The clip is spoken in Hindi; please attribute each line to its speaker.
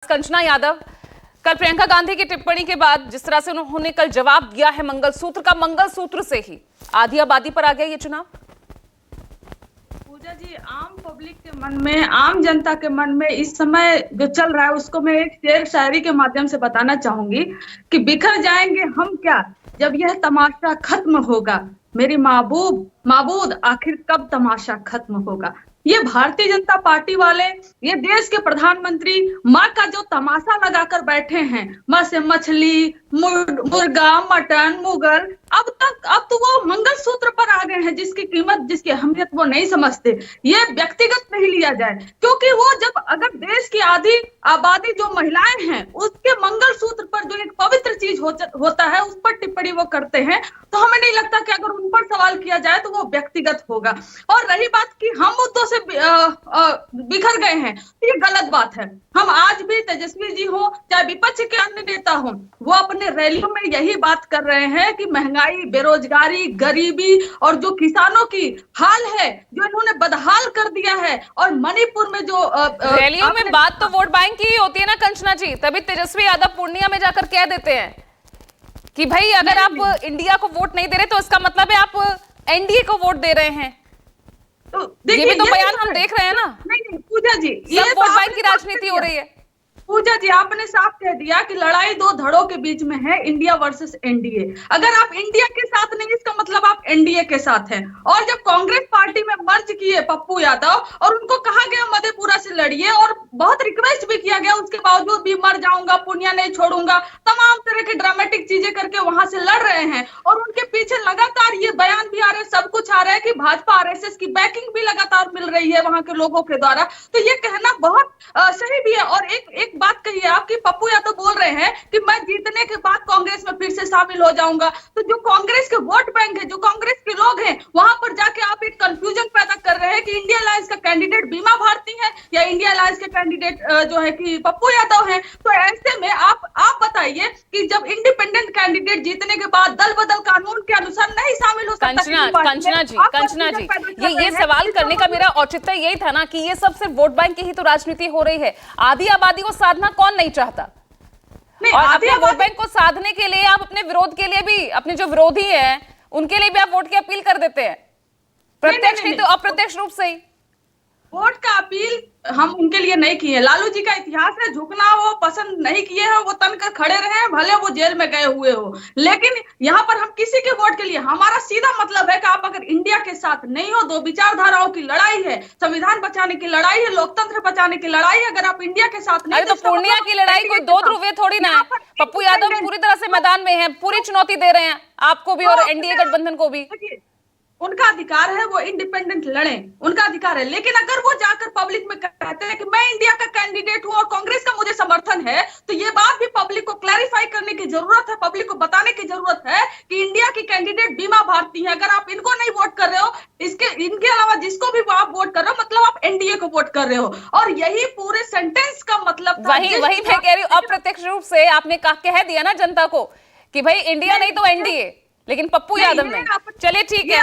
Speaker 1: कंचना यादव, कल प्रियंका गांधी की टिप्पणी के बाद जिस तरह से उन्होंने कल जवाब दिया है मंगलसूत्र का, मंगलसूत्र से ही आधी आबादी पर आ गया ये चुनाव।
Speaker 2: पूजा जी, आम पब्लिक के मन में, आम जनता के मन में इस समय जो चल रहा है उसको मैं एक शेर शायरी के माध्यम से बताना चाहूंगी कि बिखर जाएंगे हम क्या जब यह तमाशा खत्म होगा, मेरी माबूद आखिर कब तमाशा खत्म होगा। ये भारतीय जनता पार्टी वाले, ये देश के प्रधानमंत्री माँ का जो तमाशा लगाकर बैठे हैं, माँ से मछली, मुर्गा, मटन, मुगल, अब तो वो मंगलसूत्र पर आ गए हैं जिसकी कीमत, जिसकी अहमियत वो नहीं समझते। ये व्यक्तिगत नहीं लिया जाए, क्योंकि वो जब अगर देश की आधी आबादी जो महिलाएं हैं उसके मंगलसूत्र पर जो एक पवित्र चीज होता है उस पर टिप्पणी वो करते हैं, तो हमें नहीं लगता कि अगर उन पर सवाल किया जाए तो वो व्यक्तिगत होगा। और रही बात कि हम मुद्दों से बिखर गए हैं, तो ये गलत बात है। हम आज भी, तेजस्वी जी हो चाहे विपक्ष के अन्य नेता हो, वो अपने रैलियों में यही बात कर रहे हैं कि महंगाई, बेरोजगारी, गरीबी और जो किसानों की हाल है जो इन्होंने बदहाल कर दिया है, और मणिपुर में जो
Speaker 1: रैलियों में बात तो वोट बैंक की ही होती है ना कंचना जी, तभी तेजस्वी यादव पूर्णिया में जाकर कह देते हैं कि भाई अगर आप इंडिया को वोट नहीं दे रहे तो इसका मतलब है आप एनडीए को वोट दे रहे हैं।
Speaker 2: तो
Speaker 1: ये भी तो बयान हम देख रहे हैं ना।
Speaker 2: नहीं पूजा जी,
Speaker 1: ये वोट बैंक की राजनीति हो रही है।
Speaker 2: पूजा जी, आपने साफ कह दिया कि लड़ाई दो धड़ों के बीच में है, इंडिया वर्सेस एनडीए। अगर आप इंडिया के साथ नहीं, इसका मतलब आप एनडीए के साथ हैं। और जब कांग्रेस पार्टी में मर्ज किए पप्पू यादव और उनको कहा गया मधेपुरा से लड़िए, और बहुत रिक्वेस्ट भी किया गया, उसके बावजूद भी मर जाऊंगा, पूर्णिया नहीं छोड़ूंगा, तमाम तरह की ड्रामेटिक चीजें करके वहां से लड़ रहे हैं, और उनके पीछे लगातार ये बयान भी आ रहे, सब कुछ आ रहा है कि भाजपा आरएसएस की बैकिंग भी लगातार मिल रही है वहां के लोगों के द्वारा। तो ये कहना बहुत सही भी है। और एक बात कही है आपकी, पप्पू यादव बोल रहे हैं कि मैं जीतने के बाद कांग्रेस में फिर से शामिल हो जाऊंगा। तो जो कांग्रेस के वोट बैंक है, जो कांग्रेस के लोग हैं, वहां पर जाके आप एक कंफ्यूजन पैदा कर रहे हैं कि इंडिया अलायंस का कैंडिडेट बीमा भारती है या इंडिया अलायंस के कैंडिडेट जो है कि पप्पू यादव है। तो ऐसे में आप बताइए कि जब इंडिपेंडेंट कैंडिडेट जीतने के बाद दल बदल कानून के अनुसार नहीं शामिल हो सकता।
Speaker 1: कंचना जी, ये सवाल करने का मेरा औचित्य यही था ना कि ये सब सिर्फ वोट बैंक की ही तो राजनीति हो रही है। आधी आबादी को साधना कौन नहीं चाहता, और अपने वोट बैंक को साधने के लिए आप अपने विरोध के लिए भी, अपने जो विरोधी हैं उनके लिए भी आप वोट की अपील कर देते हैं, प्रत्यक्ष नहीं तो अप्रत्यक्ष रूप से ही।
Speaker 2: वोट का अपील हम उनके लिए नहीं किए। लालू जी का इतिहास है, झुकना वो पसंद नहीं किए हैं, वो तन कर खड़े रहे हैं, भले वो जेल में गए हुए हो। लेकिन यहाँ पर हम किसी के वोट के लिए, हमारा सीधा मतलब है कि आप अगर इंडिया के साथ नहीं हो, दो विचारधाराओं की लड़ाई है, संविधान बचाने की लड़ाई है, लोकतंत्र बचाने की लड़ाई है, अगर आप इंडिया के साथ नहीं,
Speaker 1: तो पूर्णिया की लड़ाई कोई दो ध्रुवीय थोड़ी ना है। पप्पू यादव पूरी तरह से मैदान में है, पूरी चुनौती दे रहे हैं आपको भी और एनडीए गठबंधन को भी।
Speaker 2: उनका अधिकार है, वो इंडिपेंडेंट लड़े, उनका अधिकार है। लेकिन अगर वो जाकर पब्लिक में कहते हैं कि मैं इंडिया का कैंडिडेट हूं और कांग्रेस का मुझे समर्थन है, तो ये बात भी पब्लिक को क्लैरिफाई करने की जरूरत है, पब्लिक को बताने की जरूरत है कि इंडिया की कैंडिडेट बीमा भारती है। अगर आप इनको नहीं वोट कर रहे हो, इनके अलावा जिसको भी आप वोट कर रहे हो, मतलब आप एनडीए को वोट कर रहे हो। और यही पूरे सेंटेंस का मतलब था।
Speaker 1: वही मैं कह रही हूँ, अप्रत्यक्ष रूप से आपने कह दिया ना जनता को कि भाई इंडिया नहीं तो एनडीए, लेकिन पप्पू यादव नहीं। चलिए ठीक है।